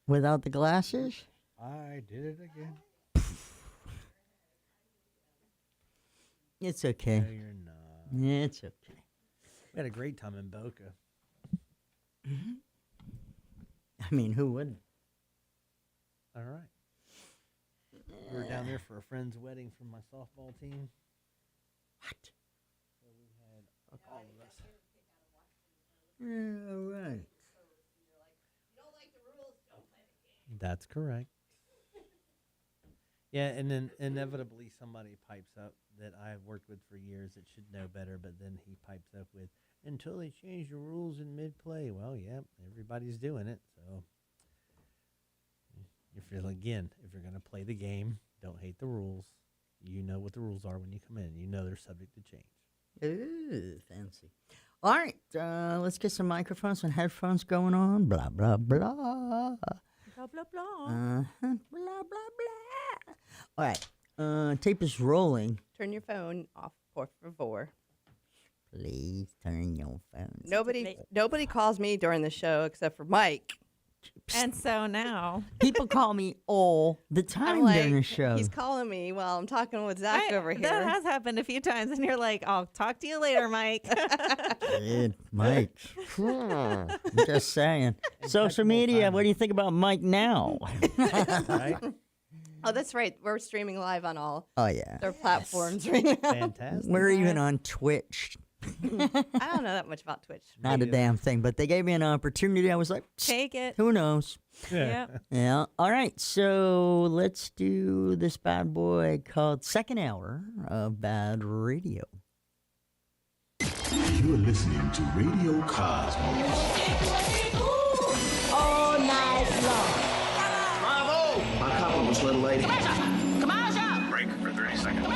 Without the glasses? I did it again. It's okay. No, you're not. It's okay. We had a great time in Boca. I mean, who wouldn't? All right. We were down there for a friend's wedding from my softball team. What? So we had all of us. Yeah, all right. That's correct. Yeah, and then inevitably somebody pipes up that I've worked with for years that should know better, but then he pipes up with, until they change the rules in mid-play. Well, yeah, everybody's doing it, so if you're going to play the game, don't hate the rules. You know what the rules are when you come in. You know they're subject to change. Ooh, fancy. All right, let's get some microphones and headphones going on. Blah, blah, blah. Blah, blah, blah. Blah, blah, blah. All right, tape is rolling. Turn your phone off, por favor. Please turn your phone. Nobody calls me during the show except for Mike. And so now. People call me all the I'm time like, during the show. he's calling me while I'm talking with Zach over here. That has happened a few times, and you're like, I'll talk to you later, Mike. Dude, Mike. I'm just saying. Social media, what do you think about Mike now? Right? Oh, that's right. We're streaming live on all Oh, yeah. their platforms right now. Fantastic. We're even on Twitch. I don't know that much about Twitch. Not a damn thing, but they gave me an opportunity. I was like, Take it. who knows? Yep. Yeah. All right. So let's do this bad boy called Second Hour of BaaD Radio. You're listening to Radio Cosmos. All night long. Bravo! My compliments, little lady. Break for 30 seconds.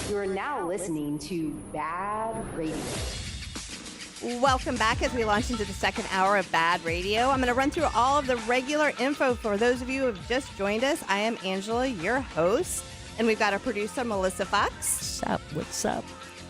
You're now listening to BaaD Radio. Welcome back as we launch into the second hour of BaaD Radio. I'm going to run through all of the regular info for those of you who have just joined us. I am Angela, your host, and we've got our producer, Melissa Fox. What's up? What's up?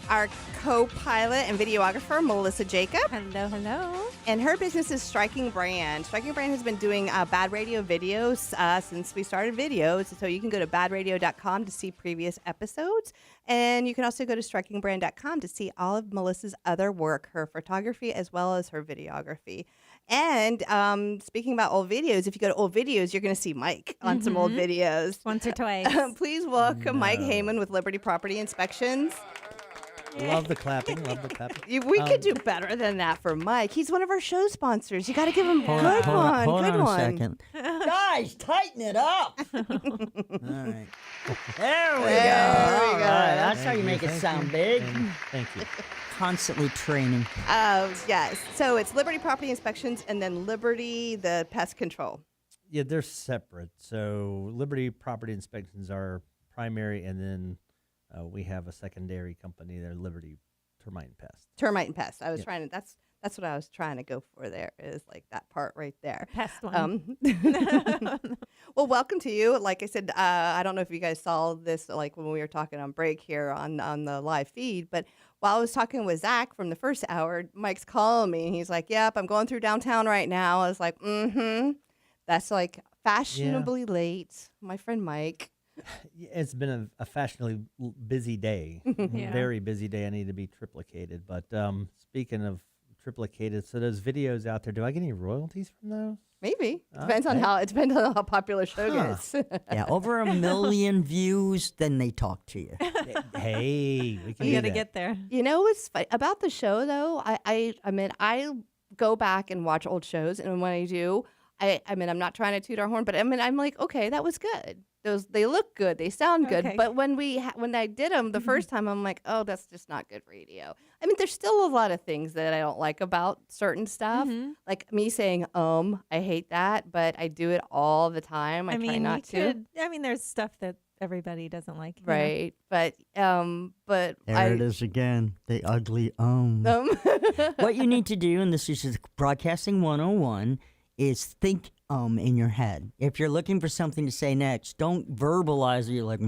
Our co-pilot and videographer, Melissa Jacob. Hello, hello. And her business is Striking Brand. Striking Brand has been doing BaaD Radio videos since we started videos. So you can go to baadradio.com to see previous episodes. And you can also go to strikingbrand.com to see all of Melissa's other work, her photography as well as her videography. And speaking about old videos, if you go to old videos, you're going to see Mike on some old videos. Once or twice. Please welcome Mike Heyman with Liberty Property Inspections. Love the clapping. Love the clapping. We could do better than that for Mike. He's one of our show sponsors. You got to give him Hold good on, one. hold Good on a one. second. Guys, tighten it up. All right. There we go. There we All go. right, that's how Thank you make it thank sound you, big. and Thank you. Constantly training. Yes. So it's Liberty Property Inspections and then Liberty, the pest control. Yeah, they're separate. So Liberty Property Inspections are primary, and then we have a secondary company there, Liberty Termite and Pest. Termite and pest. I was Yeah. trying to, that's what I was trying to go for there, is like that part right there. Pest one. Well, welcome to you. Like I said, I don't know if you guys saw this, like when we were talking on break here on the live feed, but while I was talking with Zach from the first hour, Mike's calling me and he's like, yep, I'm going through downtown right now. I was like, that's like fashionably late. My friend Mike. Yeah, it's been a fashionably busy day, Yeah. very busy day. I need to be triplicated. But speaking of triplicated, so those videos out there, do I get any royalties from those? Maybe. Depends on Okay. it depends on how popular the show Huh. gets. Yeah, over 1 million views, then they talk to you. Hey, we can You do got to that. get there. You know what's about the show though? I mean, I go back and watch old shows, and when I do, I mean, I'm not trying to toot our horn, but I mean, I'm like, okay, that was good. They look good, they sound good. Okay. But when when I did them the first time, I'm like, oh, that's just not good radio. I mean, there's still a lot of things that I don't like about certain stuff, like me saying I hate that, but I do it all the time. I try mean, not to. I mean, there's stuff that everybody doesn't like. you know? Right, but There it is again, the ugly What you need to do, and this is just Broadcasting 101, is think in your head. If you're looking for something to say next, don't verbalize it. You're like,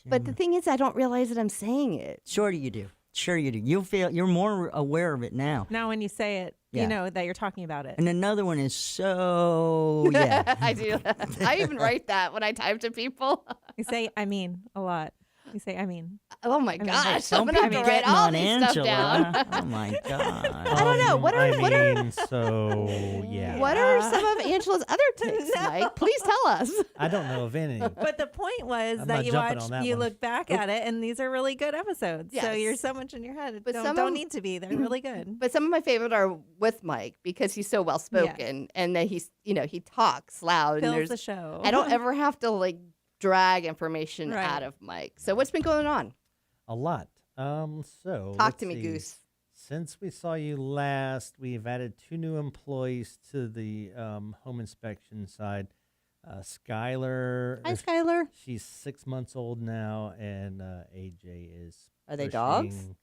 But the thing is, I don't realize that I'm saying it. sure you do. Sure you do. You'll feel you're more aware of it now. Now when you say it, you know that you're talking about it. And another one is so, yeah. I do. I even write that when I type to people. You say, I mean, a lot. You say, I mean. Oh my gosh! I'm Don't gonna have be to write getting all on these stuff down. Angela. Oh my God. I don't know. What are So yeah. what are some of Angela's other tips, Mike? Please tell us. I don't know of any. But the point was I'm that not you jumping watch, on that you one. look back at it, and these are really good episodes. So Yes. you're so much in your head. But some Don't of- need to be. They're really good. But some of my favorite are with Mike because he's so well spoken, and that he's he talks loud. Fills and the show. I don't ever have to like drag information Right. out of Mike. So what's been going on? A lot. So Talk let's to me, see. Goose. Since we saw you last, we've added 2 new employees to the home inspection side. Skylar. Hi, Skylar. She's 6 months old now, and AJ is. Are they dogs? pushing-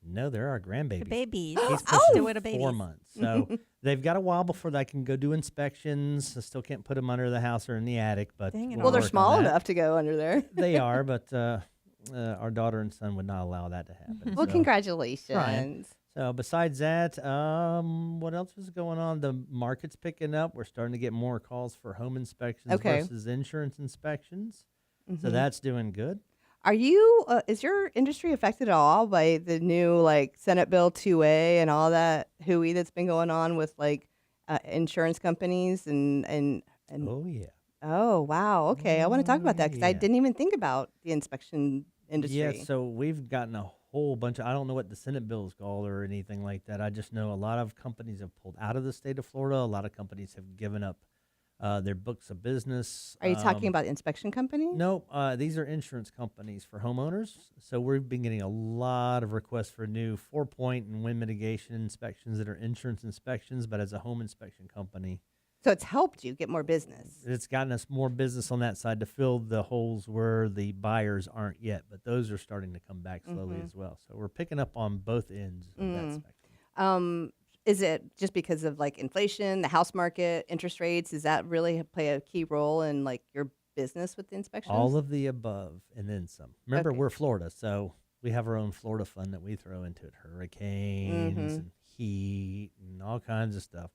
No, they're our grandbabies. The babies. He's Oh, pushing what a 4 babies. months. So they've got a while before they can go do inspections. I still can't put them under the house or in the attic, but Dang it we'll Well, they're work on small that. enough to go under there. They are, but our daughter and son would not allow that to happen. Well, so. congratulations. So besides that, what else is going on? The market's picking up. We're starting to get more calls for home inspections Okay. versus insurance inspections. So Mhm. that's doing good. Are you? Is your industry affected at all by the new like Senate Bill 2A and all that hooey that's been going on with like insurance companies and Oh yeah. oh wow, okay, I want to talk about that because I Yeah. didn't even think about the inspection industry. Yeah, so we've gotten a whole bunch of, I don't know what the Senate bill is called or anything like that. I just know a lot of companies have pulled out of the state of Florida. A lot of companies have given up their books of business. Are you talking about inspection companies? No, these are insurance companies for homeowners. So we've been getting a lot of requests for new 4-point and wind mitigation inspections that are insurance inspections, but as a home inspection company. So it's helped you get more business. It's gotten us more business on that side to fill the holes where the buyers aren't yet, but those are starting to come back slowly as well. So we're picking up on both ends of that spectrum. Is it just because of like inflation, the house market, interest rates? Does that really play a key role in like your business with the inspections? All of the above and then some. Remember, Okay. we're Florida, so we have our own Florida fund that we throw into it. Hurricanes and heat and all kinds of stuff.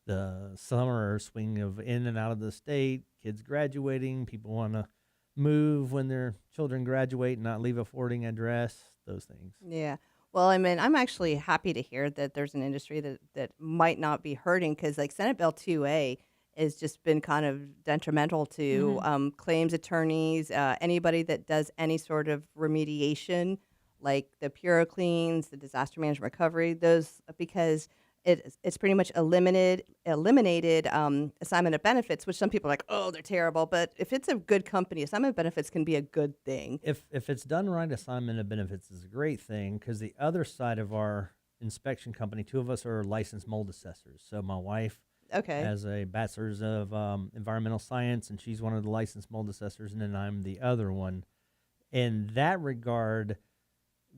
The summer swing of in and out of the state, kids graduating, people want to move when their children graduate and not leave a forwarding address, those things. Yeah. Well, I mean, I'm actually happy to hear that there's an industry that might not be hurting because, like, Senate Bill 2A has just been kind of detrimental to claims attorneys, anybody that does any sort of remediation, like the Puro Cleans, the disaster management recovery, those because it's pretty much eliminated assignment of benefits, which some people are like, oh, they're terrible. But if it's a good company, assignment of benefits can be a good thing. If it's done right, assignment of benefits is a great thing because the other side of our inspection company, 2 of us are licensed mold assessors. So my wife Okay. has a bachelor's of environmental science, and she's one of the licensed mold assessors, and then I'm the other one. In that regard,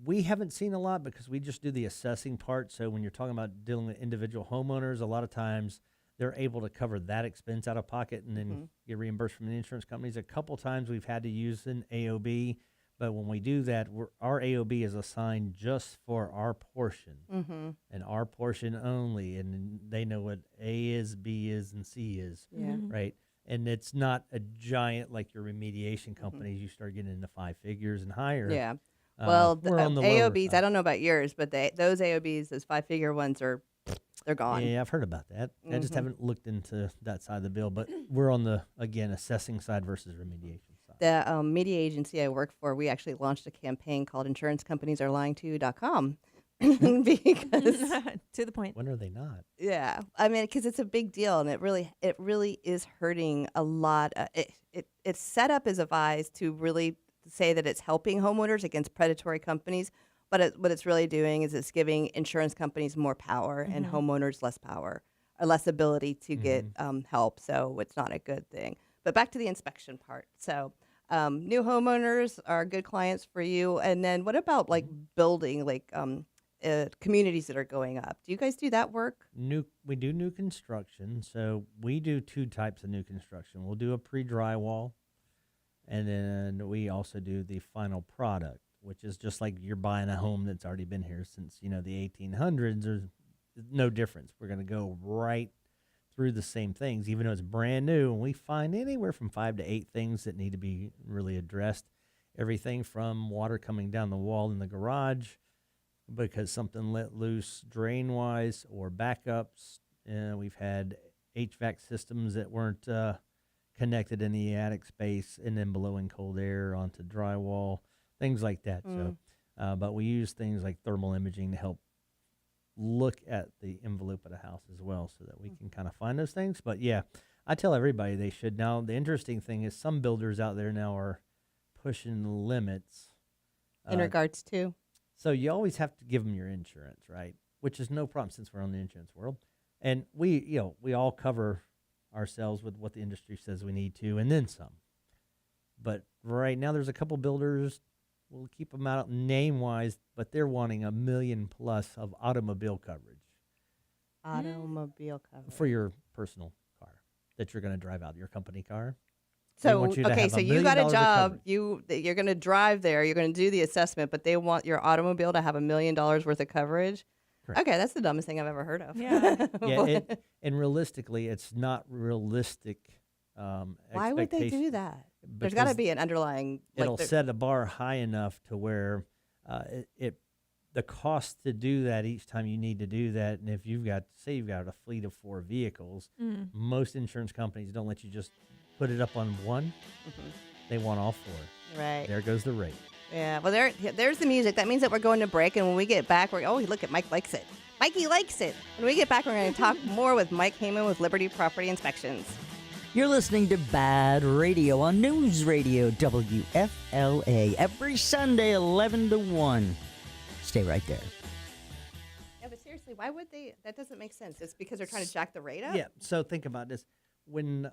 we haven't seen a lot because we just do the assessing part. So when you're talking about dealing with individual homeowners, a lot of times they're able to cover that expense out of pocket and then get reimbursed from the insurance companies. A couple times we've had to use an AOB, but when we do that, our AOB is assigned just for our portion and our portion only. And they know what A is, B is, and C is, Yeah. right? And it's not a giant like your remediation companies. You start getting into 5 figures and higher. Yeah. Well, the we're on the lower AOBs, side. I don't know about yours, but those AOBs, those 5-figure ones they're gone. Yeah, I've heard about that. I just haven't looked into that side of the bill, but we're on the, again, assessing side versus remediation side. The media agency I work for, we actually launched a campaign called InsuranceCompaniesAreLyingToYou.com because, To the point. When are they not? yeah, I mean, because it's a big deal and it really is hurting a lot. It's set up as a vise to really say that it's helping homeowners against predatory companies, but what it's really doing is it's giving insurance companies more power and homeowners less power, or less ability to get help. So it's not a good thing. But back to the inspection part. So new homeowners are good clients for you. And then what about like building, like communities that are going up? Do you guys do that work? We do new construction. So we do 2 types of new construction. We'll do a pre-drywall, and then we also do the final product, which is just like you're buying a home that's already been here since, the 1800s or no difference. We're going to go right through the same things, even though it's brand new. And we find anywhere from 5 to 8 things that need to be really addressed. Everything from water coming down the wall in the garage because something let loose drain-wise or backups. We've had HVAC systems that weren't connected in the attic space and then blowing cold air onto drywall, things like that. So, but we use things like thermal imaging to help look at the envelope of the house as well so that we can kind of find those things. But yeah, I tell everybody they should. Now, the interesting thing is some builders out there now are pushing the limits. In regards to? So you always have to give them your insurance, right? Which is no problem since we're in the insurance world. And we all cover ourselves with what the industry says we need to and then some. But right now there's a couple builders, we'll keep them out name-wise, but they're wanting $1 million plus of automobile coverage. Automobile coverage. For your personal car that you're going to drive out, your company car. So, okay, so you got a job, you're going to drive there, you're going to do the assessment, but they want your automobile to have $1 million worth of coverage? Correct. Okay, that's the dumbest thing I've ever heard of. Yeah. And realistically, it's not realistic. Why would they do that? There's got to be an underlying. It'll set a bar high enough to where the cost to do that each time you need to do that. And if you've got a fleet of 4 vehicles, most insurance companies don't let you just put it up on one. They want all 4. Right. There goes the rate. Yeah. Well, there's the music. That means that we're going to break, and when we get back, look at Mike likes it. Mikey likes it. When we get back, we're going to talk more with Mike Heyman with Liberty Property Inspections. You're listening to BaaD Radio on News Radio WFLA every Sunday 11 to 1. Stay right there. Yeah, but seriously, why would they? That doesn't make sense. It's because they're trying to jack the rate up? Yeah, so think about this. When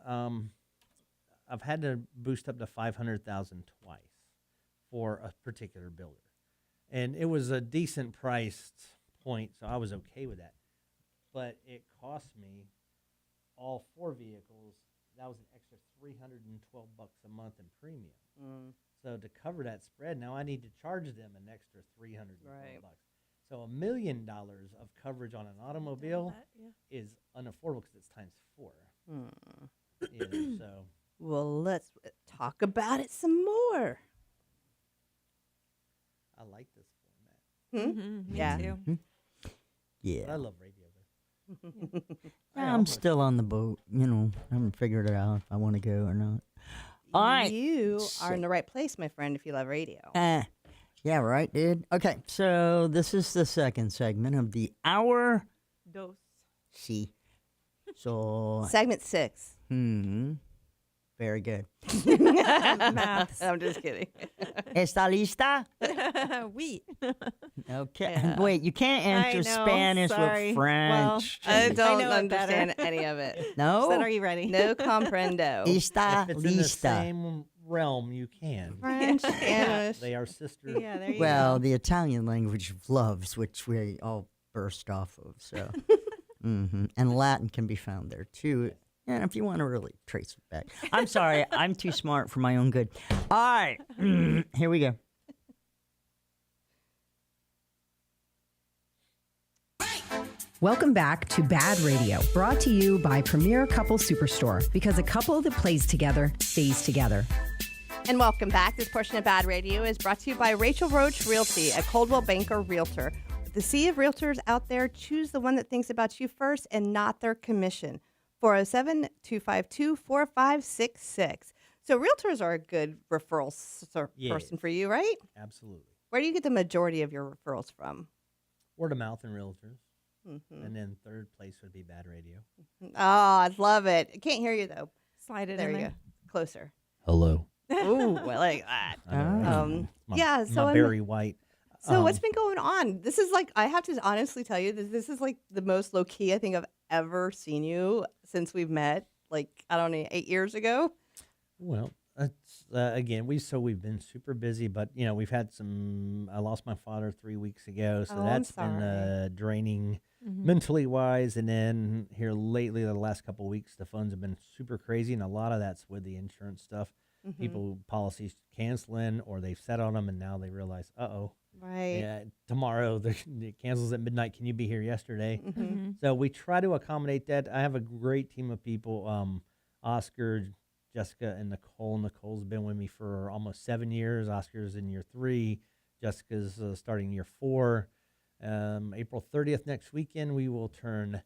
I've had to boost up to $500,000 twice for a particular builder. And it was a decent priced point, so I was okay with that. But it cost me all 4 vehicles. That was an extra $312 a month in premium. So to cover that spread, now I need to charge them an extra $312. So $1 million of coverage on an automobile is unaffordable because it's times 4. So well, let's talk about it some more. I like this format. Me too. Yeah. But I love radio. I'm still on the boat. I haven't figured it out if I want to go or not. All right. You are in the right place, my friend, if you love radio. Yeah, right, dude. Okay, so this is the second segment of the hour. Dos. See. So. Segment 6. Very good. Maths. I'm just kidding. ¿Está lista? Oui. Okay. Yeah. Wait, you can't answer Spanish with French. Well, I don't know it understand any of it. No? Then are you ready? No comprendo. Está If it's in the lista. same realm, you can. French, Spanish. They are sisters. Yeah, there you Well, the Italian language of loves, which we all burst off of. So, and Latin can be found there too. And if you want to really trace it back, I'm sorry, I'm too smart for my own good. All right, here we go. Welcome back to BaaD Radio, brought to you by Premier Couple Superstore, because a couple that plays together stays together. And welcome back. This portion of BaaD Radio is brought to you by Rachel Roach Realty, a Coldwell Banker Realtor. With the sea of realtors out there, choose the one that thinks about you first and not their commission. 407-252-4566. So realtors are a good referral person for you, right? Absolutely. Where do you get the majority of your referrals from? Word of mouth and realtors. And then third place would be BaaD Radio. Oh, I love it. I can't hear you, though. Slide it There in you there. go. Closer. Hello. Ooh, I like that. Yeah, so my I'm- Barry White. So what's been going on? This is like, I have to honestly tell you, this is like the most low key I think I've ever seen you since we've met. Like, I don't know, 8 years ago. Well, it's, again, we've been super busy, but we've had some. I lost my father 3 weeks ago, so that's been draining mentally wise. And then here lately, the last couple of weeks, the phones have been super crazy, and a lot of that's with the insurance stuff. People policies canceling, or they've set on them, and now they realize, Right. Yeah, tomorrow it cancels at midnight. Can you be here yesterday? Mm-hmm. So we try to accommodate that. I have a great team of people. Oscar, Jessica, and Nicole. Nicole's been with me for almost 7 years. Oscar's in year 3. Jessica's starting year 4. April 30th next weekend, we will turn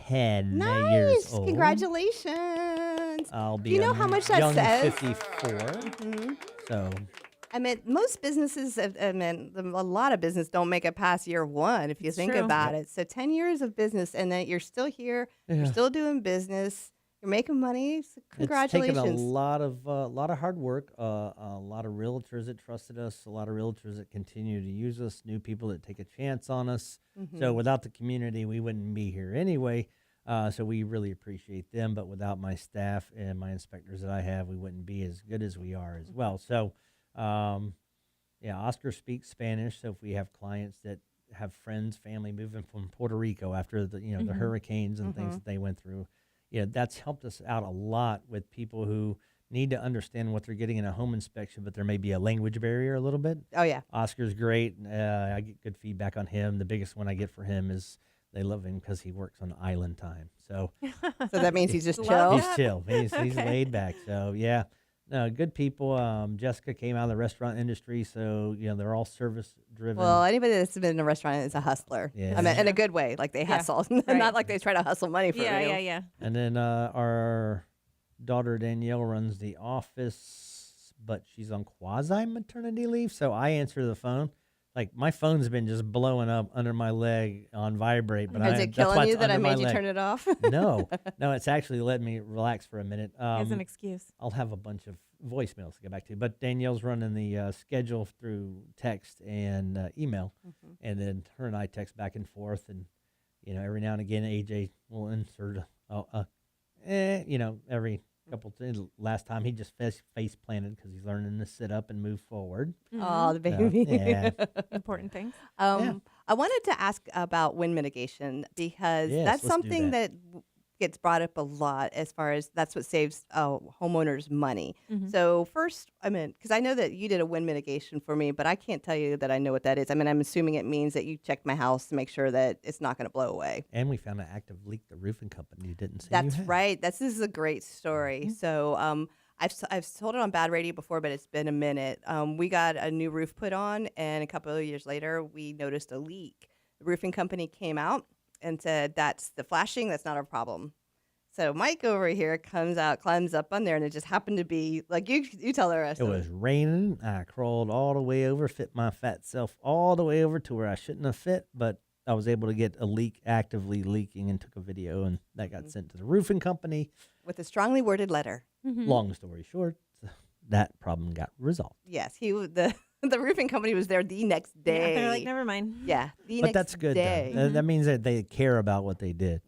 10 years old. Congratulations. I'll be Do you know how much that young says? 54. So I mean, most businesses, a lot of business don't make it past year 1 if you It's think true. about it. So 10 years of business, and then you're still here, you're still doing business, you're making money. So congratulations. It's taken a lot of hard work, a lot of realtors that trusted us, a lot of realtors that continue to use us, new people that take a chance on us. So without the community, we wouldn't be here anyway. So we really appreciate them. But without my staff and my inspectors that I have, we wouldn't be as good as we are as well. So, Oscar speaks Spanish. So if we have clients that have friends, family moving from Puerto Rico after the the hurricanes and things that they went through, that's helped us out a lot with people who need to understand what they're getting in a home inspection, but there may be a language barrier a little bit. Oh, yeah. Oscar's great. I get good feedback on him. The biggest one I get for him is they love him because he works on island time. So So that means he's just Love chill. he's chill. He's laid back. So, yeah. No, good people. Jessica came out of the restaurant industry, so they're all service driven. Well, anybody that's been in a restaurant is a hustler. Yeah. I mean, in a good way, like they hustle, not like they try to hustle money from you. Yeah. And then our daughter Danielle runs the office, but she's on quasi maternity leave. So I answer the phone. Like my phone's been just blowing up under my leg on vibrate. But Is it killing you that I made you turn it off? No, it's actually letting me relax for a minute. As an excuse. I'll have a bunch of voicemails to get back to. But Danielle's running the schedule through text and email. And then her and I text back and forth. And, every now and again, AJ will insert every couple things. Last time he just face planted because he's learning to sit up and move forward. Oh, the baby. Yeah. Important things. I wanted to ask about wind mitigation because Yes, that's let's do something that. gets brought up a lot as far as that's what saves homeowners money. Mhm. So first, because I know that you did a wind mitigation for me, but I can't tell you that I know what that is. I mean, I'm assuming it means that you checked my house to make sure that it's not going to blow away. And we found an active leak the roofing company didn't say That's you had. right. This is a great story. So I've told it on BaaD Radio before, but it's been a minute. We got a new roof put on, and a couple of years later, we noticed a leak. The roofing company came out and said, that's the flashing, that's not our problem. So Mike over here climbs up on there, and it just happened to be, like, you tell the rest It of was raining. I crawled all the way over, fit my fat self all the way over to where I shouldn't have fit, but I was able to get a leak actively leaking and took a video, and that got sent to the roofing company. with a strongly worded letter. Long story short, that problem got resolved. Yes, the roofing company was there the next day. Yeah, they're like, never mind. Yeah, the But next that's good. day. Though. That means that they care about what they did.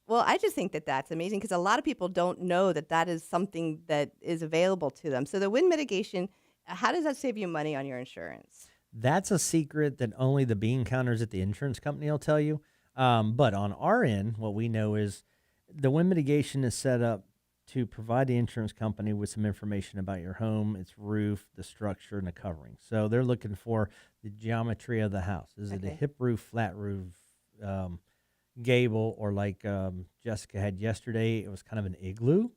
Well, I just think that that's amazing because a lot of people don't know that that is something that is available to them. So the wind mitigation, how does that save you money on your insurance? That's a secret that only the bean counters at the insurance company will tell you. But on our end, what we know is the wind mitigation is set up to provide the insurance company with some information about your home, its roof, the structure, and the covering. So they're looking for the geometry of the house. Is it a hip roof, flat roof, gable, or like Jessica had yesterday, it was kind of an igloo,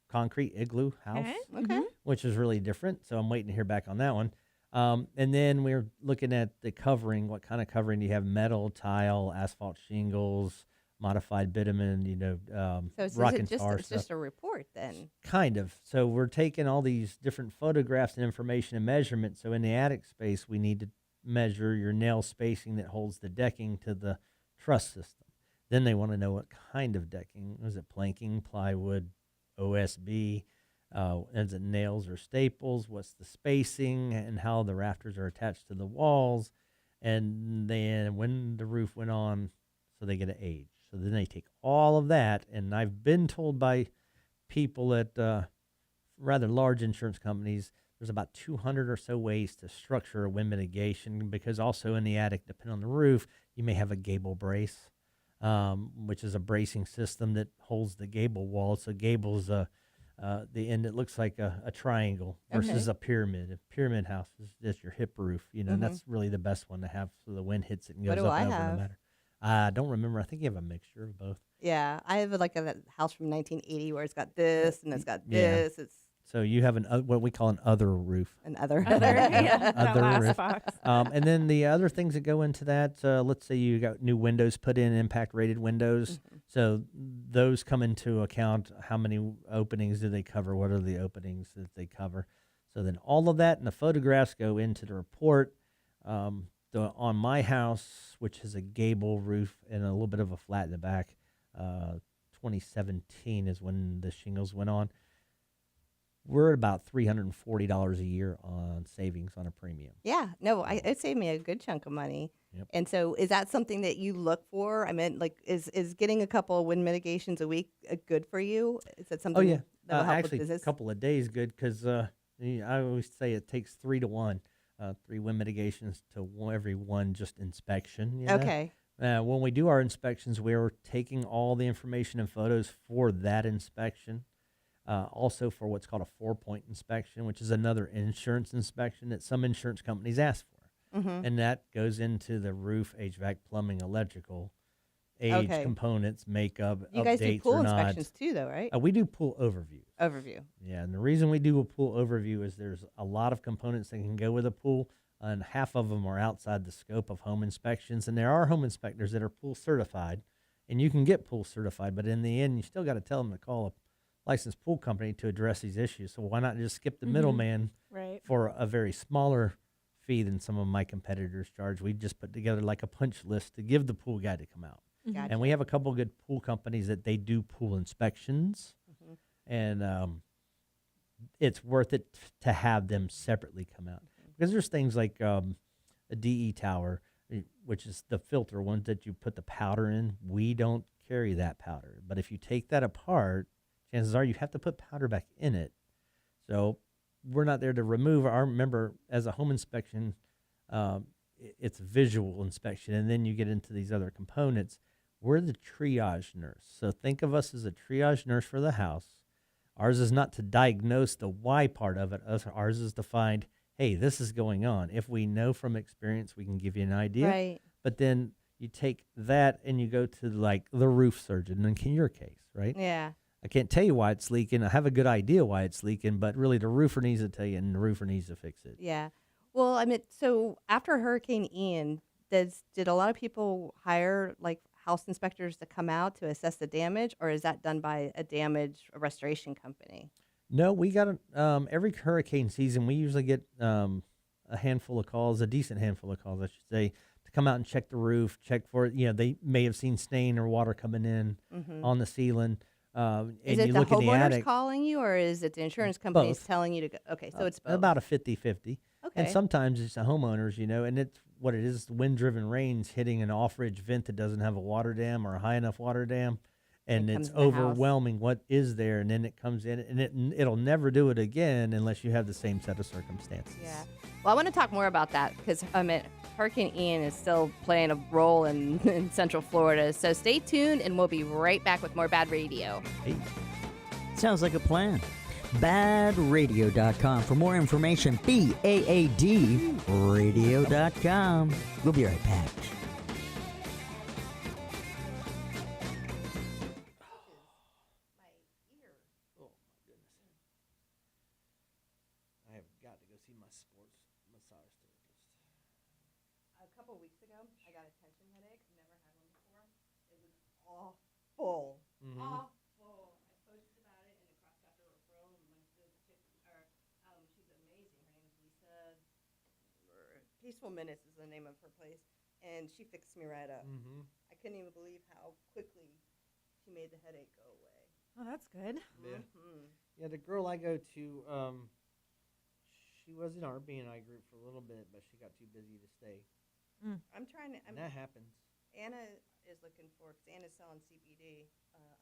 concrete igloo house, Okay. which is really different. So I'm waiting to hear back on that one. And then we're looking at the covering. What kind of covering do you have? Metal, tile, asphalt shingles, modified bitumen, So it's, rock is and it tar it's stuff. just a report then? Kind of. So we're taking all these different photographs and information and measurements. So in the attic space, we need to measure your nail spacing that holds the decking to the truss system. Then they want to know what kind of decking. Is it planking, plywood, OSB? Is it nails or staples? What's the spacing and how the rafters are attached to the walls? And then when the roof went on, so they get an age. So then they take all of that, and I've been told by people at rather large insurance companies, there's about 200 or so ways to structure a wind mitigation, because also in the attic, depending on the roof, you may have a gable brace, which is a bracing system that holds the gable wall. So gable's a the end, it looks like a triangle versus a pyramid. A pyramid house is just your hip roof, and that's really the best one to have so the wind hits it and goes What do up I and over have? no matter. I don't remember. I think you have a mixture of both. Yeah, I have like a house from 1980 where it's got this and it's got Yeah. this. It's So you have what we call an other roof. another. Yeah, that Other last roof. box. And then the other things that go into that, let's say you got new windows put in, impact rated windows. So those come into account. How many openings do they cover? What are the openings that they cover? So then all of that and the photographs go into the report. On my house, which is a gable roof and a little bit of a flat in the back, 2017 is when the shingles went on. We're at about $340 a year on savings on a premium. Yeah, no, it saved me a good chunk of money. Yep. And so, is that something that you look for? I mean, like, is getting a couple of wind mitigations a week good for you? Is that something? Oh yeah, that will help actually, with a business? couple of days good because I always say it takes 3 to 1, 3 wind mitigations to every one just inspection. Okay. When we do our inspections, we're taking all the information and photos for that inspection. Also for what's called a 4-point inspection, which is another insurance inspection that some insurance companies ask for. And that goes into the roof, HVAC, plumbing, electrical, age, components, makeup, You updates guys do pool or not. inspections too, though, right? We do pool overviews. Overview. Yeah, and the reason we do a pool overview is there's a lot of components that can go with a pool, and half of them are outside the scope of home inspections. And there are home inspectors that are pool certified, and you can get pool certified, but in the end, you still got to tell them to call a licensed pool company to address these issues. So why not just skip the middleman Right. for a very smaller fee than some of my competitors charge? We just put together like a punch list to give the pool guy to come out. Gotcha. And we have a couple good pool companies that they do pool inspections, and it's worth it to have them separately come out because there's things like a DE tower, which is the filter one that you put the powder in. We don't carry that powder, but if you take that apart, chances are you have to put powder back in it. So we're not there to remove our, remember, as a home inspection, it's a visual inspection, and then you get into these other components. We're the triage nurse. So think of us as a triage nurse for the house. Ours is not to diagnose the why part of it. Ours is to find, hey, this is going on. If we know from experience, we can give you an idea. Right. But then you take that and you go to like the roof surgeon, in your case, right? Yeah. I can't tell you why it's leaking. I have a good idea why it's leaking, but really the roofer needs to tell you, and the roofer needs to fix it. Yeah. Well, I mean, so after Hurricane Ian, did a lot of people hire like house inspectors to come out to assess the damage, or is that done by a damage restoration company? No, we got every hurricane season. We usually get a handful of calls, a decent handful of calls, I should say, to come out and check the roof, check for it. They may have seen stain or water coming in on the ceiling. Is it the homeowners calling you, or is it the insurance companies telling you to go? Okay, so it's both. About a 50-50. Okay. And sometimes it's the homeowners, and it's what it is, wind-driven rains hitting an off-ridge vent that doesn't have a water dam or a high enough water dam, and it's overwhelming what is there, and then it comes in, and it'll never do it again unless you have the same set of circumstances. Yeah. Well, I want to talk more about that because Hurricane Ian is still playing a role in Central Florida. So stay tuned, and we'll be right back with more BaaD Radio. Hey. Sounds like a plan. BaaDRadio.com. For more information, BaaD Radio.com. We'll be right back. I have got to go see my sports massage therapist. A couple of weeks ago, I got a tension headache. I've never had one before. It was awful. Awful. I posted about it in the cross chapter referral, and she's amazing. Her name is Lisa. Peaceful Minutes is the name of her place, and she fixed me right up. I couldn't even believe how quickly she made the headache go away. Oh, that's good. Yeah. Yeah, the girl I go to, she was in our B&I group for a little bit, but she got too busy to stay. I'm trying to. And that happens. Anna is looking for, because Anna's selling CBD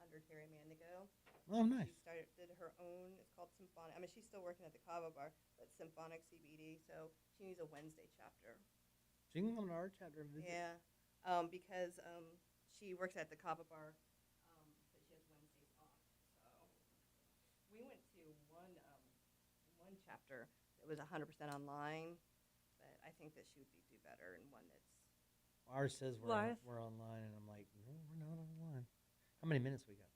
under Terry Mandigo. Oh, nice. She did her own. It's called Symphonic. I mean, she's still working at the Kava Bar, but Symphonic CBD. So she needs a Wednesday chapter. She can come to our chapter and visit. Yeah, because she works at the Kava Bar, but she has Wednesdays off. So we went to chapter that was 100% online, but I think that she would do better in one that's. Ours says we're Live. we're online, and I'm like, no, we're not online. How many minutes we got?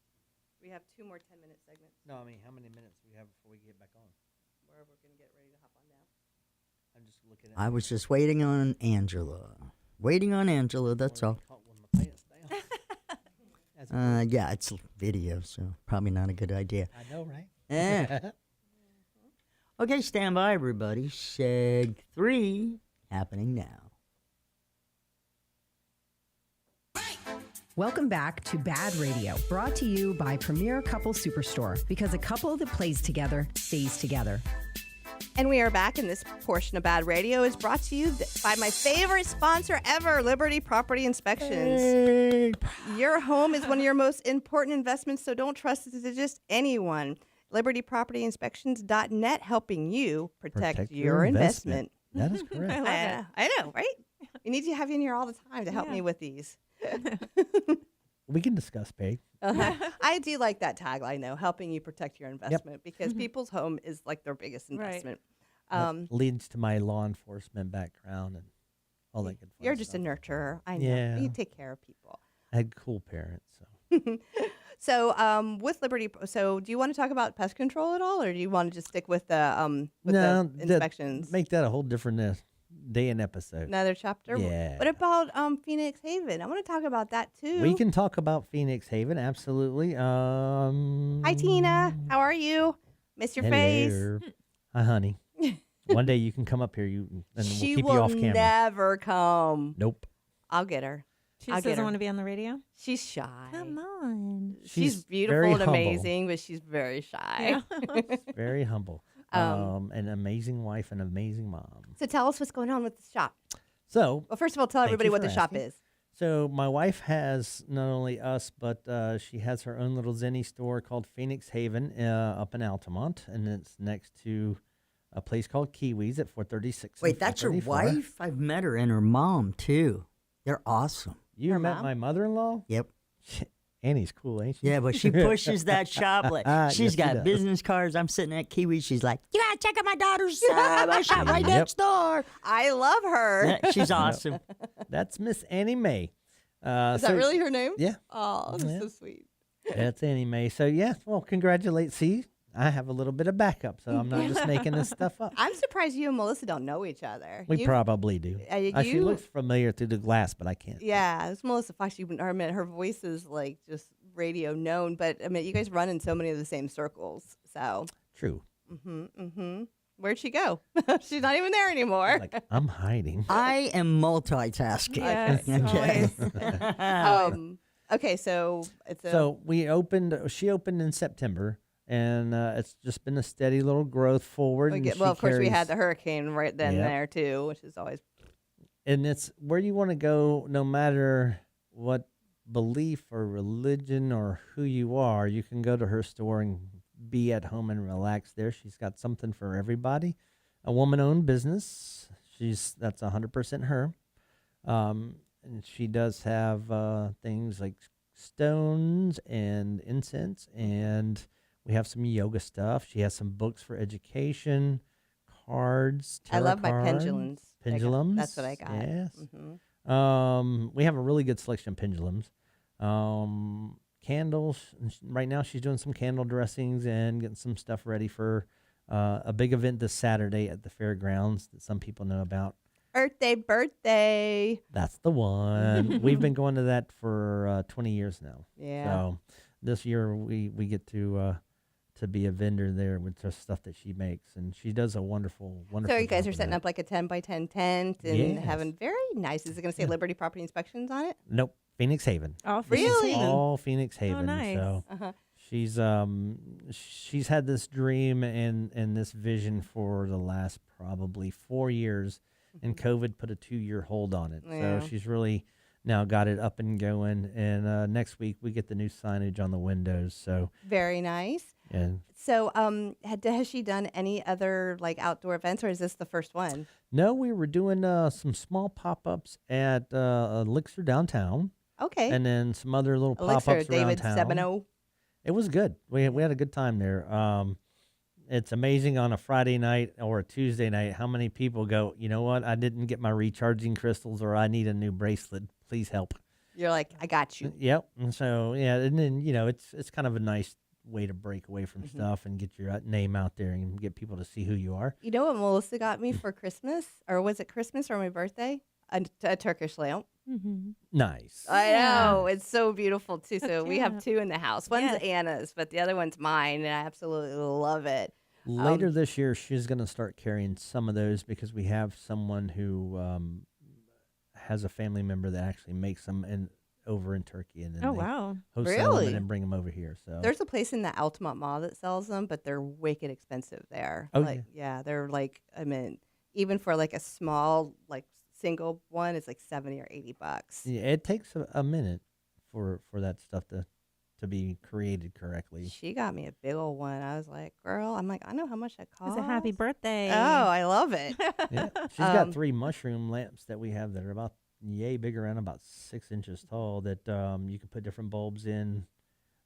We have 2 more 10-minute segments No, I mean, how many minutes we have before we get back on? where we're going to get ready to hop on now. I'm just looking at. I was just waiting on Angela. Waiting on Angela, that's all. Caught with my pants down. That's Yeah, it's video, so probably not a good idea. I know, right? Yeah. Okay, stand by, everybody. Seg 3 happening now. Welcome back to BaaD Radio, brought to you by Premier Couple Superstore, because a couple that plays together stays together. And we are back, and this portion of BaaD Radio is brought to you by my favorite sponsor ever, Liberty Property Inspections. Hey. Your home is one of your most important investments, so don't trust it to just anyone. LibertyPropertyInspections.net, helping you protect your investment. That is correct. I know, right? We need to have you in here all the time to help me with these. We can discuss pay. I do like that tagline, though, helping you protect your investment, because people's home is like their biggest investment. That leads to my law enforcement background and all that good fun You're just a stuff. nurturer. I know. Yeah. You take care of people. I had cool parents, so. So, with Liberty, so do you want to talk about pest control at all, or do you want to just stick with the inspections? Make that a whole different day and episode. Another chapter. Yeah. What about Phoenix Haven? I want to talk about that too. We can talk about Phoenix Haven, absolutely. Hi, Tina. How are you? Miss your face. Hi, honey. One day you can come up here, and we'll She keep will you off camera. never come. Nope. I'll get her. She I'll just get doesn't her. want to be on the radio. She's shy. Come on. She's beautiful very and humble. amazing, but she's very shy. Yeah. Very humble. An amazing wife and amazing mom. So tell us what's going on with the shop. So, Well, first of all, tell Thank everybody you what for the shop asking. is. So my wife has not only us, but she has her own little Zenny store called Phoenix Haven up in Altamont, and it's next to a place called Kiwis at 436. Wait, and that's your 434. wife? I've met her and her mom, too. They're awesome. You Her met mom? my mother-in-law? Yep. Annie's cool, ain't she? Yeah, but she pushes that shop. Like, Yes, she's she got does. business cards. I'm sitting at Kiwi. She's like, you got to check out my daughter's shop right Yep. next door. I love her. Yeah, she's awesome. That's Miss Annie Mae. Is that really her name? Yeah, Oh, that's Yeah. so sweet. that's Annie Mae. So, yeah, well, congratulate. See, I have a little bit of backup, so I'm not just making this stuff up. I'm surprised you and Melissa don't know each other. We You- probably do. She you- looks familiar through the glass, but I can't. Yeah, it's Melissa Fox. Her voice is like just radio known, but I mean, you guys run in so many of the same circles. So, True. where'd she go? She's not even there anymore. Like, I'm hiding. I am multitasking. Yes, Okay. always. Okay, so it's a So she opened in September, and it's just been a steady little growth forward. and well, she of course, we carries- had the hurricane right then Yep. there too, which is always And it's where you want to go, no matter what belief or religion or who you are. You can go to her store and be at home and relax there. She's got something for everybody. A woman-owned business. That's 100% her. And she does have things like stones and incense, and we have some yoga stuff. She has some books for education, cards, I tarot love my cards, pendulums. Pendulums. That's what I got. Yes. Mhm. We have a really good selection of pendulums. Candles. Right now, she's doing some candle dressings and getting some stuff ready for a big event this Saturday at the fairgrounds that some people know about. Birthday. That's the one. We've been going to that for 20 years now. Yeah. So this year we get to be a vendor there with the stuff that she makes, and she does a wonderful. So you guys job are with setting that. up like a 10 by 10 tent and Yes. having very nice. Is it going to say Liberty Property Inspections on it? Nope, Phoenix Haven. Oh, This is Really? all Phoenix Haven. nice. So Uh-huh. she's had this dream and this vision for the last probably 4 years, and COVID put a 2-year hold on it. Yeah. So she's really now got it up and going. And next week we get the new signage on the windows. So Very nice. and So, has she done any other like outdoor events, or is this the first one? no, we were doing some small pop-ups at Elixir downtown, Okay. and then some other little Elixir, pop-ups around David town. Sebeno. It was good. We had a good time there. It's amazing on a Friday night or a Tuesday night how many people go, you know what? I didn't get my recharging crystals, or I need a new bracelet. Please help. You're like, I got you. Yep. And so, yeah, and then, it's kind of a nice way to break away from stuff and get your name out there and get people to see who you are. You know what Melissa got me for Christmas? Or was it Christmas or my birthday? A Turkish lamp. Nice. I know. It's so beautiful, too. So we have cute. 2 in the house. One's Anna's, but the other one's mine, and I absolutely love it. Later this year, she's going to start carrying some of those because we have someone who has a family member that actually makes them over in Turkey, and then Oh, they wow. wholesale them Really? and then bring them over here. So There's a place in the Altamont Mall that sells them, but they're wicked expensive there. Oh, like, yeah, they're like, I mean, even for like a small, like single one, it's like $70 or $80. yeah, it takes a minute for that stuff to be created correctly. She got me a big old one. I was like, girl, I'm like, I know how much that costs. It's a happy birthday. Oh, I love it. Yeah, she's got 3 mushroom lamps that we have that are about yay big, around about 6 inches tall, that you can put different bulbs in,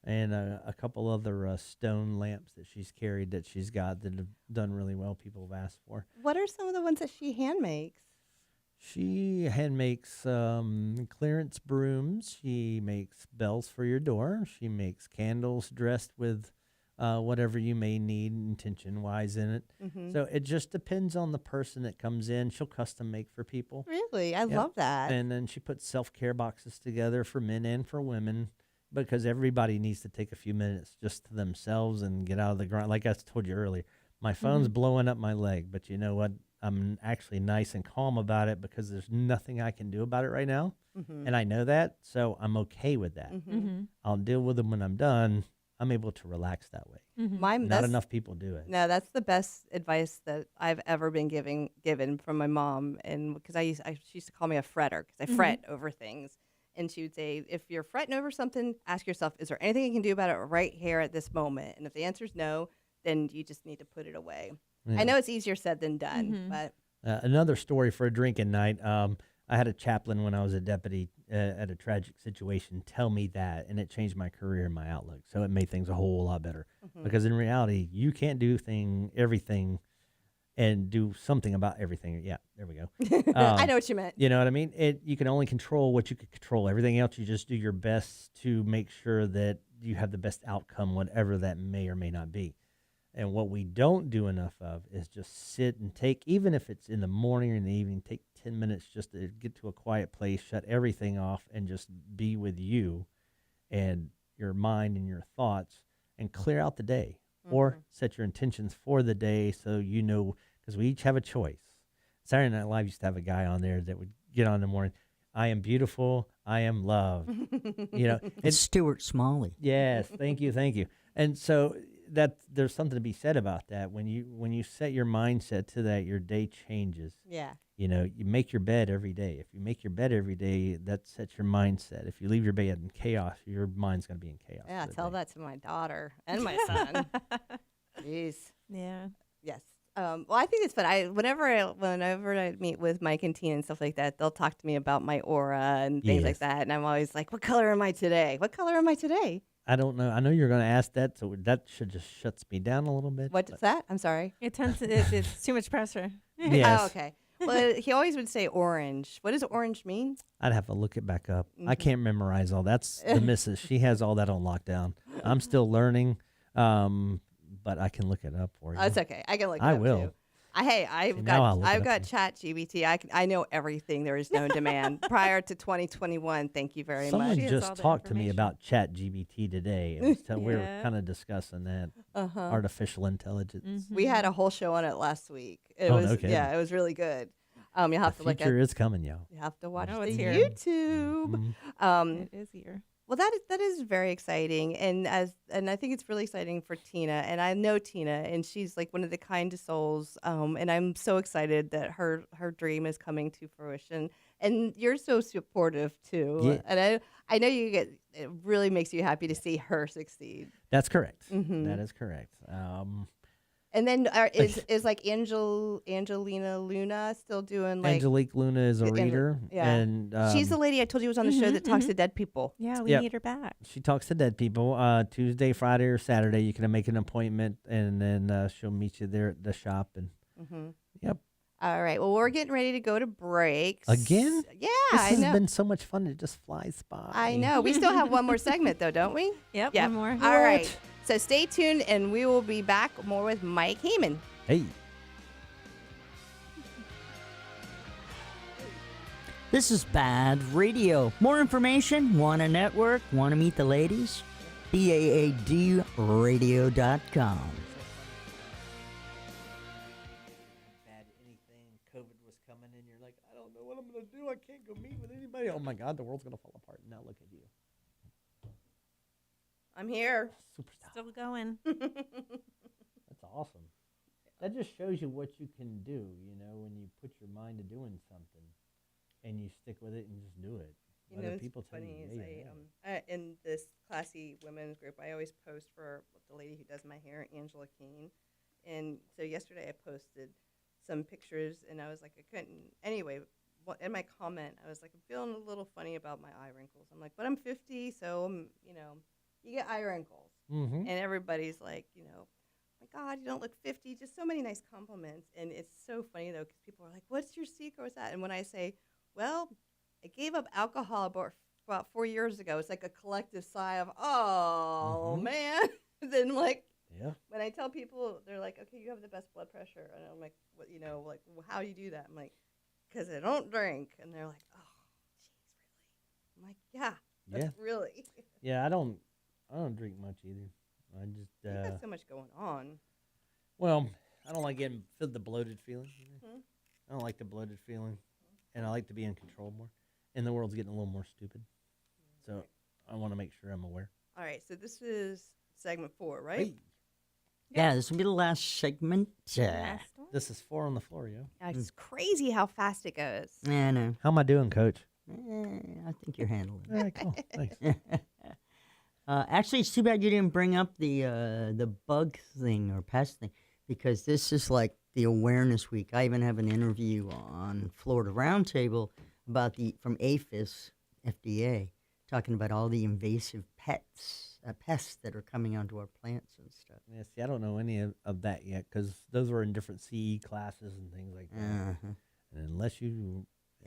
and a couple other stone lamps that she's carried that she's got that have done really well. People have asked for. What are some of the ones that she hand makes? She hand makes clearance brooms. She makes bells for your door. She makes candles dressed with whatever you may need intention-wise in it. So it just depends on the person that comes in. She'll custom make for people. Really? I Yep. love that. And then she puts self-care boxes together for men and for women, because everybody needs to take a few minutes just to themselves and get out of the grind. Like I told you earlier, my phone's blowing up my leg, but you know what? I'm actually nice and calm about it because there's nothing I can do about it right now. And I know that, so I'm okay with that. I'll deal with them when I'm done. I'm able to relax that way. Not enough people do it. No, that's the best advice that I've ever been given from my mom. And because she used to call me a fretter because I fret over things. And she would say, if you're fretting over something, ask yourself, is there anything you can do about it right here at this moment? And if the answer is no, then you just need to put it away. Yeah. I know it's easier said than done, but Another story for a drinking night. I had a chaplain when I was a deputy at a tragic situation tell me that, and it changed my career and my outlook. So it made things a whole lot better. Because in reality, you can't do everything and do something about everything. Yeah, there we go. I know what you meant. You know what I mean? You can only control what you can control. Everything else, you just do your best to make sure that you have the best outcome, whatever that may or may not be. And what we don't do enough of is just sit and take, even if it's in the morning or in the evening, take 10 minutes just to get to a quiet place, shut everything off, and just be with you and your mind and your thoughts and clear out the day. Or set your intentions for the day so you know, because we each have a choice. Saturday Night Live used to have a guy on there that would get on in the morning. I am beautiful. I am loved. It's Stuart Smalley. Yes, thank you. And so that there's something to be said about that. When you set your mindset to that, your day changes. Yeah. You make your bed every day. If you make your bed every day, that sets your mindset. If you leave your bed in chaos, your mind's going to be in chaos. Yeah, tell that to my daughter and my son. Jeez. Yeah. Yes. Well, I think it's fun. Whenever I meet with Mike and Tina and stuff like that, they'll talk to me about my aura and things like that. And I'm always like, what color am I today? What color am I today? I don't know. I know you're going to ask that, so that just shuts me down a little bit. What's that? I'm sorry. It's too much pressure. Yes. Oh, okay. Well, he always would say orange. What does orange mean? I'd have to look it back up. I can't memorize all. That's the missus. She has all that on lockdown. I'm still learning, but I can look it up for you. Oh, it's okay. I can look it I up will. too. I've got Chat GBT. I know everything there is known to man prior to 2021. Thank you very Someone much. just talked to me about Chat GBT today. It was we were kind of discussing that artificial intelligence. We had a whole show on it last week. It was really good. You'll have to look at. The future is coming, y'all. You have to watch the it's here. YouTube. It is here. Well, that is very exciting, and I think it's really exciting for Tina. And I know Tina, and she's like one of the kindest souls. And I'm so excited that her dream is coming to fruition. And you're so supportive too. Yeah. And I know it really makes you happy to see her succeed. That's correct. That is correct. And then is like Angelina Luna still doing like Angelique Luna is a reader. Yeah. And she's the lady I told you was on the show that talks to dead people. Yeah, we need her back. She talks to dead people. Tuesday, Friday, or Saturday. You can make an appointment, and then she'll meet you there at the shop. And yep. All right. Well, we're getting ready to go to breaks. Again? Yeah, This I has know. been so much fun. It just flies by. I know. We still have one more segment, though, don't we? Yep, Yeah. one more. All right. So stay tuned, and we will be back more with Mike Heyman. Hey. This is BaaD Radio. More information? Want to network? Want to meet the ladies? BaaD Radio.com. Bad anything. COVID was coming in. You're like, I don't know what I'm going to do. I can't go meet with anybody. Oh, my God. The world's going to fall apart. Now look at you. I'm here. Superstar. Still going. That's awesome. That just shows you what you can do, when you put your mind to doing something and you stick with it and just do it. Whether people tell you, in this classy women's group, I always post for the lady who does my hair, Angela Keene. And so yesterday I posted some pictures, and I was like, I couldn't. Anyway, in my comment, I was like, I'm feeling a little funny about my eye wrinkles. I'm like, but I'm 50, so, you get eye wrinkles. Mm-hmm. And everybody's like, my God, you don't look 50. Just so many nice compliments. And it's so funny, though, because people are like, what's your secret? What's that? And when I say, well, I gave up alcohol about 4 years ago, it's like a collective sigh of, oh, man. Then, when I tell people, they're like, okay, you have the best blood pressure. And I'm like, what, well, how do you do that? I'm like, because I don't drink. And they're like, oh, geez, really? I'm like, yeah, really. Yeah, I don't drink much either. I just you got so much going on. Well, I don't like getting the bloated feeling. I don't like the bloated feeling, and I like to be in control more. And the world's getting a little more stupid, so I want to make sure I'm aware. All right, so this is segment 4, right? Hey. Yeah, this will be the last segment. This is 4 on the floor, yo. It's crazy how fast it goes. Yeah, I know. How am I doing, Coach? I think you're handling it. All right, cool. Thanks. Actually, it's too bad you didn't bring up the bug thing or pest thing, because this is like the awareness week. I even have an interview on Florida Roundtable about from APHIS, FDA, talking about all the invasive pests that are coming onto our plants and stuff. Yeah, see, I don't know any of that yet, because those were in different CE classes and things like that. And unless you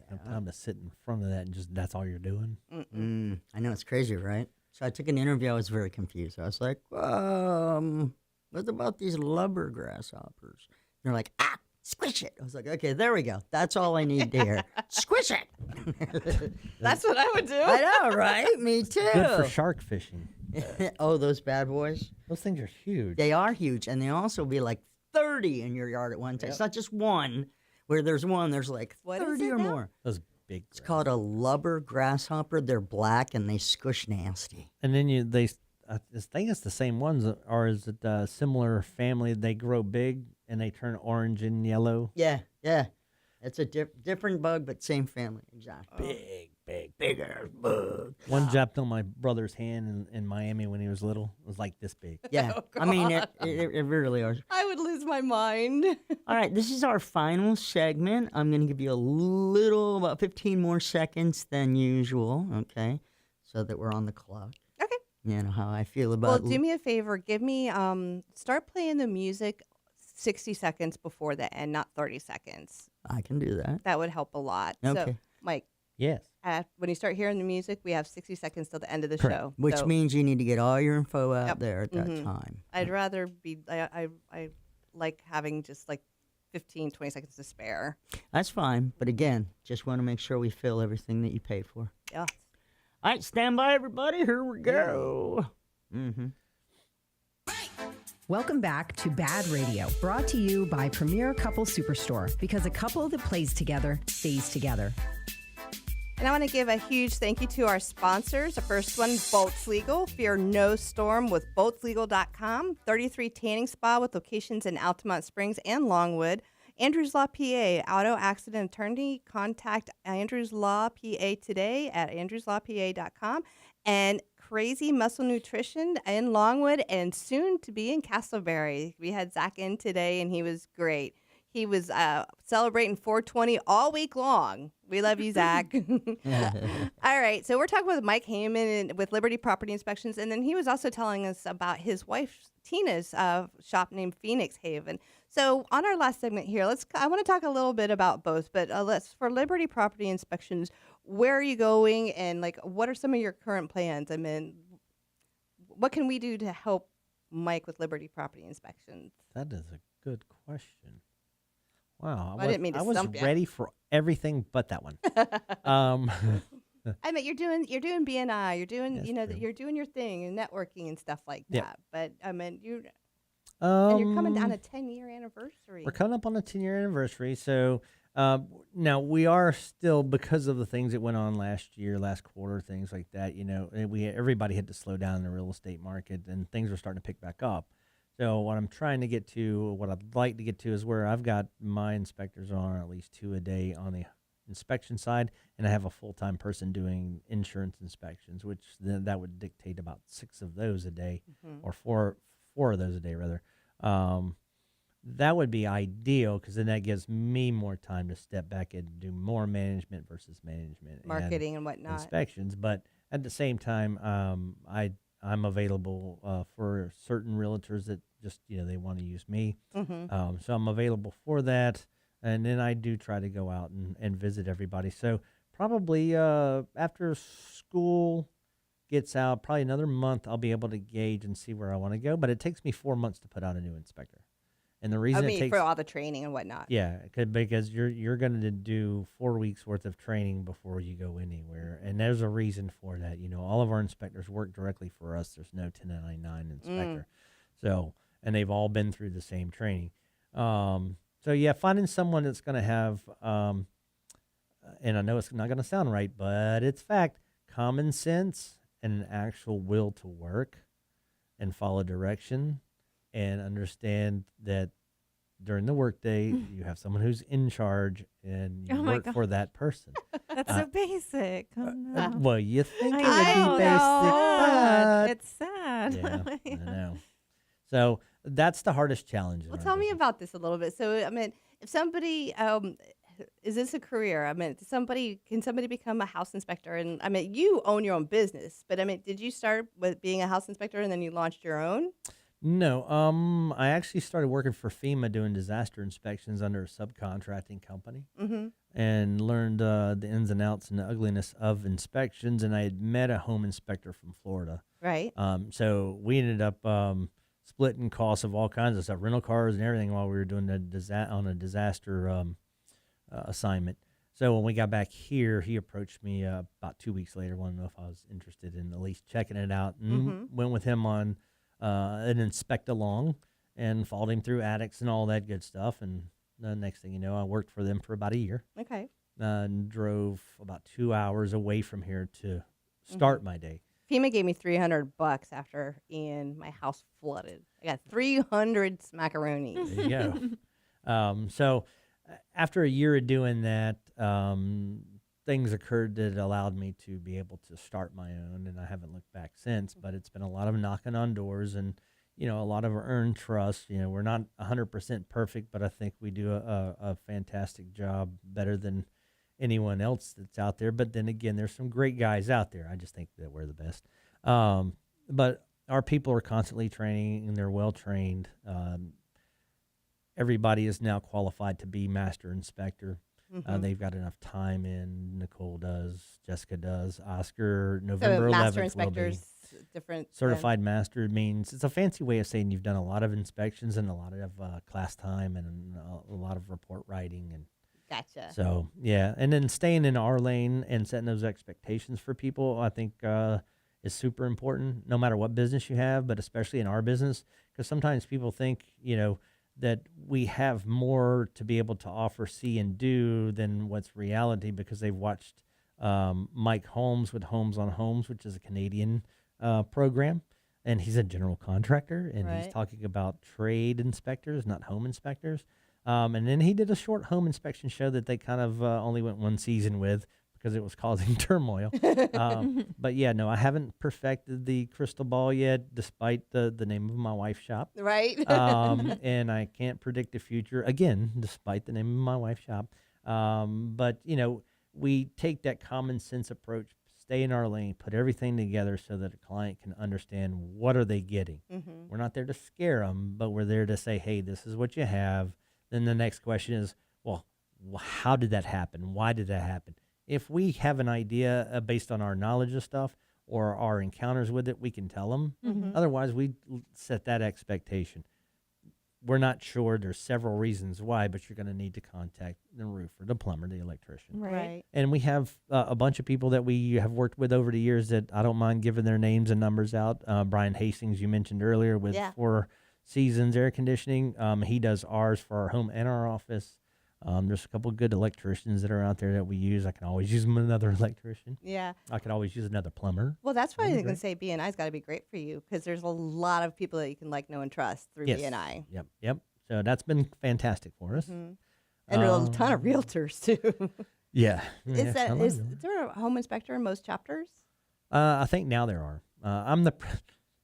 have time to sit in front of that and just that's all you're doing. I know, it's crazy, right? So I took an interview. I was very confused. I was like, what about these lubber grasshoppers? They're like, squish it. I was like, okay, there we go. That's all I need to hear. Squish it. That's what I would do. I know, right? Me too. Good for shark fishing. Oh, those bad boys? Those things are huge. They are huge, and they also be like 30 in your yard at one time. It's not just one. Where there's one, there's like 30 or more. Those big. It's called a lubber grasshopper. They're black, and they squish nasty. And then I think it's the same ones, or is it a similar family? They grow big and they turn orange and yellow. Yeah. It's a different bug, but same family, exactly. Bigger bug. One jumped on my brother's hand in Miami when he was little. It was like this big. Yeah, Oh, I mean, it really is. I would lose my mind. All right, this is our final segment. I'm going to give you about 15 more seconds than usual, okay, so that we're on the clock. Okay. You know how I feel about. Well, do me a favor. Give me start playing the music 60 seconds before the end, not 30 seconds. I can do that. That would help a lot. Okay. So, Mike. Yes. When you start hearing the music, we have 60 seconds till the end of the Correct. show. Which so, means you need to get all your info out there at that time. I'd rather be. I like having just like 15, 20 seconds to spare. That's fine, but again, just want to make sure we fill everything that you paid for. Yeah. All right, stand by, everybody. Here we go. Welcome back to BaaD Radio, brought to you by Premier Couple Superstore, because a couple that plays together stays together. And I want to give a huge thank you to our sponsors. The first one, Bolts Legal. Fear no storm with boltslegal.com. 33 tanning spa with locations in Altamont Springs and Longwood. Andrews Law PA, auto accident attorney. Contact Andrews Law PA today at andrewslawpa.com. And Crazy Muscle Nutrition in Longwood and soon to be in Castleberry. We had Zach in today, and he was great. He was celebrating 420 all week long. We love you, Zach. All right. So we're talking with Mike Heyman with Liberty Property Inspections. And then he was also telling us about his wife, Tina's shop named Phoenix Haven. So on our last segment here, I want to talk a little bit about both. But for Liberty Property Inspections, where are you going? And what are some of your current plans? I mean, what can we do to help Mike with Liberty Property Inspections? That is a good question. Wow, I didn't mean to stump you. I was ready for everything but that one. I mean, you're doing BNI, you're doing you're doing your thing and networking and stuff like that. Yeah. But I mean, and you're coming down a 10-year anniversary. We're coming up on a 10-year anniversary, so now we are still, because of the things that went on last quarter, things like that. Everybody had to slow down in the real estate market, and things are starting to pick back up. So what I'm trying to get to, what I'd like to get to, is where I've got my inspectors on at least 2 a day on the inspection side, and I have a full-time person doing insurance inspections, which then that would dictate about 6 of those a day, or four of those a day rather. That would be ideal, because then that gives me more time to step back and do more management versus marketing and whatnot, inspections. But at the same time, I'm available for certain realtors that just, they want to use me. So I'm available for that. And then I do try to go out and visit everybody. So probably after school gets out, probably another month, I'll be able to gauge and see where I want to go. But it takes me 4 months to put out a new inspector. And the reason it takes for all the training and whatnot. Yeah, because you're going to do 4 weeks worth of training before you go anywhere, and there's a reason for that. All of our inspectors work directly for us. There's no 1099 inspector, so and they've all been through the same training. So yeah, finding someone that's going to have, and I know it's not going to sound right, but it's fact, common sense and an actual will to work and follow direction. And understand that during the workday, you have someone who's in charge, and you work for that person. That's so basic. Oh, no. Well, you think it would I be know. basic, but It's sad. yeah, I know. So that's the hardest challenge. Well, tell me about this a little bit. So, I mean, if somebody, is this a career? I mean, can somebody become a house inspector? And I mean, you own your own business, but I mean, did you start with being a house inspector and then you launched your own? No, I actually started working for FEMA doing disaster inspections under a subcontracting company, and learned the ins and outs and the ugliness of inspections. And I had met a home inspector from Florida. Right. So we ended up splitting costs of all kinds of stuff, rental cars and everything, while we were doing on a disaster assignment. So when we got back here, he approached me about 2 weeks later, wanted to know if I was interested in at least checking it out, and went with him on an inspect along, and followed him through attics and all that good stuff. And the next thing you know, I worked for them for about a year. Okay. And drove about 2 hours away from here to start my day. FEMA gave me $300 after Ian, my house flooded. I got 300 smackaroonies. There you go. So after a year of doing that, things occurred that allowed me to be able to start my own, and I haven't looked back since. But it's been a lot of knocking on doors, and a lot of earned trust. We're not 100% perfect, but I think we do a fantastic job, better than anyone else that's out there. But then again, there's some great guys out there. I just think that we're the best. But our people are constantly training, and they're well trained. Everybody is now qualified to be master inspector. They've got enough time in. Nicole does, Jessica does, Oscar, November 11th master inspectors, different. Certified master means it's a fancy way of saying you've done a lot of inspections and a lot of class time and a lot of report writing. And gotcha. So, yeah. And then staying in our lane and setting those expectations for people, I think is super important, no matter what business you have, but especially in our business, because sometimes people think, that we have more to be able to offer, see, and do than what's reality, because they've watched Mike Holmes with Homes on Homes, which is a Canadian program, and he's a general contractor, and he's talking about trade inspectors, not home inspectors. And then he did a short home inspection show that they kind of only went one season with because it was causing turmoil. But yeah, no, I haven't perfected the crystal ball yet, despite the name of my wife's shop. Right. And I can't predict the future, again, despite the name of my wife's shop. But, we take that common sense approach, stay in our lane, put everything together so that a client can understand what are they getting. We're not there to scare them, but we're there to say, hey, this is what you have. Then the next question is, well, how did that happen? Why did that happen? If we have an idea based on our knowledge of stuff or our encounters with it, we can tell them. Otherwise, we set that expectation. We're not sure. There's several reasons why, but you're going to need to contact the roofer, the plumber, the electrician. Right. And we have a bunch of people that we have worked with over the years that I don't mind giving their names and numbers out. Brian Hastings, you mentioned earlier, with 4 Seasons Air Conditioning. He does ours for our home and our office. There's a couple of good electricians that are out there that we use. I can always use another electrician. Yeah. I could always use another plumber. Well, that's why I was going to say BNI's got to be great for you because there's a lot of people that you can like, know, and trust through BNI. Yep. So that's been fantastic for us. And a ton of realtors too. Yeah. Is there a home inspector in most chapters? I think now there are. I'm the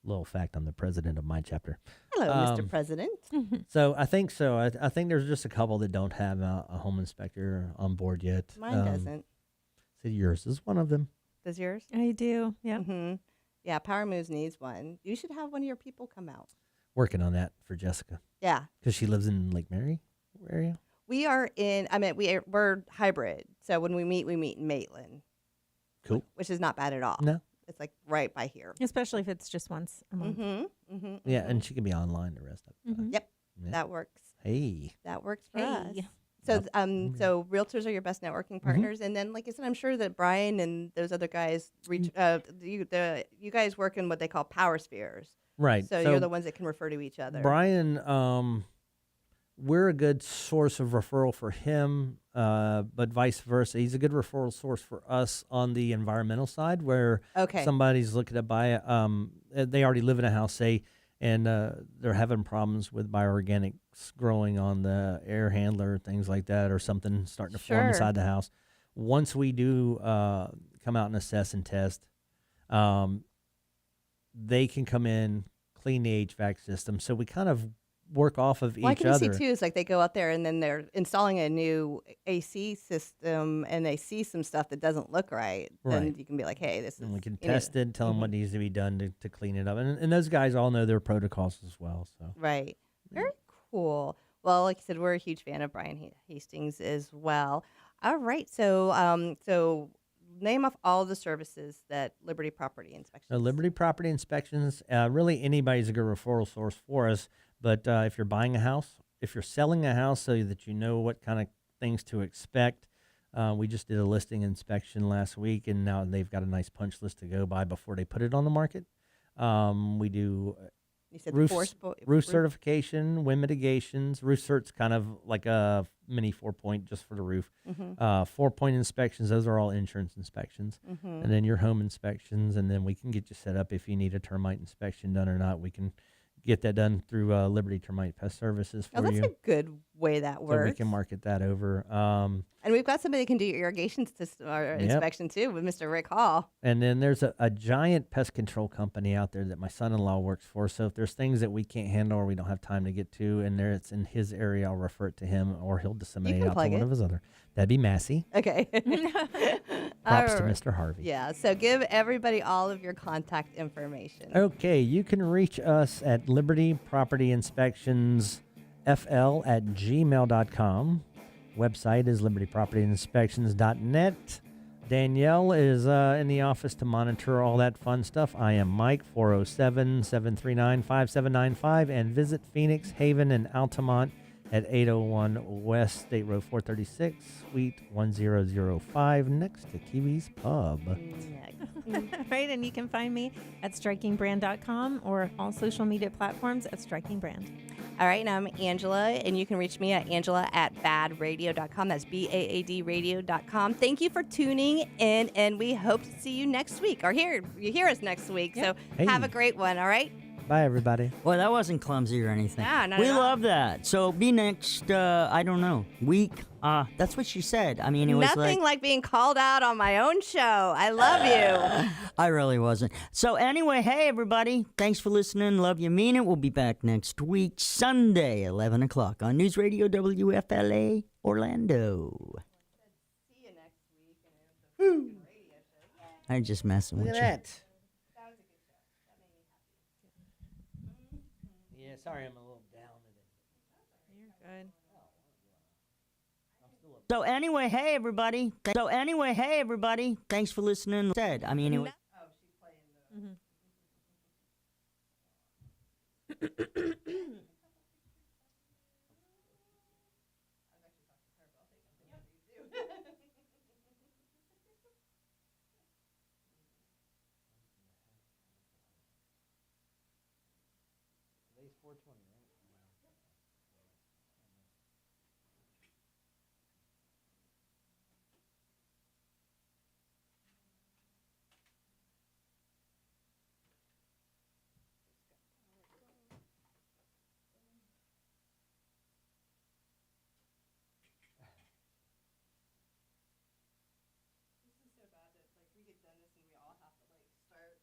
little fact. I'm the president of my chapter. Hello, Mr. President. So I think so. I think there's just a couple that don't have a home inspector on board yet. Mine doesn't. So yours is one of them. Does yours? I do. Yeah. Yeah. Power Moves needs one. You should have one of your people come out. Working on that for Jessica. Yeah. Because she lives in Lake Mary area. We are in. We're hybrid. So when we meet in Maitland. Cool. Which is not bad at all. No. It's like right by here. Especially if it's just once a month. Yeah, and she can be online the rest of the time. Yep. Yeah. That works. Hey. That works for us. Hey. So, so realtors are your best networking partners, and then, like I said, I'm sure that Brian and those other guys reach. You guys work in what they call power spheres, right? So you're the ones that can refer to each other. Brian, we're a good source of referral for him, but vice versa. He's a good referral source for us on the environmental side, where somebody's looking to buy. They already live in a house, say. And they're having problems with bioorganics growing on the air handler, things like that, or something starting to form inside the house. Once we do come out and assess and test, they can come in, clean the HVAC system. So we kind of work off of each other. I can see too is like they go out there and then they're installing a new AC system and they see some stuff that doesn't look right. Then you can be like, hey, this is. And we can test it, tell them what needs to be done to clean it up, and those guys all know their protocols as well. So right, very cool. Well, like I said, we're a huge fan of Brian Hastings as well. All right, so name off all the services that Liberty Property Inspections. Liberty Property Inspections, really anybody's a good referral source for us. But if you're buying a house, if you're selling a house so that you know what kind of things to expect, we just did a listing inspection last week, and now they've got a nice punch list to go by before they put it on the market. We do roof certification, wind mitigations. Roof cert's kind of like a mini 4-point just for the roof. 4-point inspections, those are all insurance inspections. And then your home inspections, and then we can get you set up if you need a termite inspection done or not. We can get that done through Liberty Termite Pest Services for you. That's a good way that works. So we can market that over. And we've got somebody that can do your irrigation system or inspection too with Mr. Rick Hall. And then there's a giant pest control company out there that my son-in-law works for. So if there's things that we can't handle or we don't have time to get to, and it's in his area, I'll refer it to him, or he'll disseminate it out to one of his other. That'd be Massey. Okay. Props to Mr. Harvey. Yeah. So give everybody all of your contact information. Okay. You can reach us at Liberty Property Inspections FL@gmail.com. Website is libertypropertyinspections.net. Danielle is in the office to monitor all that fun stuff. I am Mike, 407-739-5795, and visit Phoenix, Haven, and Altamont at 801 West State Road 436, Suite 1005, next to Kiwi's Pub. Right, and you can find me at strikingbrand.com or all social media platforms at strikingbrand. All right, now I'm Angela, and you can reach me at angela@baadradio.com. That's BAAD radio.com. Thank you for tuning in, and we hope to see you next week, or you hear us next week. Yep. So have a great one, all right? Bye, everybody. Well, that wasn't clumsy or anything. Yeah, not we at all. love that. So be next, I don't know, week. That's what she said. I mean, it was Nothing like being called out on my own show. I love you. I really wasn't. So anyway, hey, everybody. Thanks for listening. Love you, mean it. We'll be back next week, Sunday, 11 o'clock on News Radio WFLA Orlando. See you next week. I'm just messing Look with at you. that. Yeah, sorry, I'm a little down today. You're good. So anyway, hey, everybody. Thanks for listening. Said, I mean, it was. Today's 420, right? This is so bad that like we get done this and we all have to like start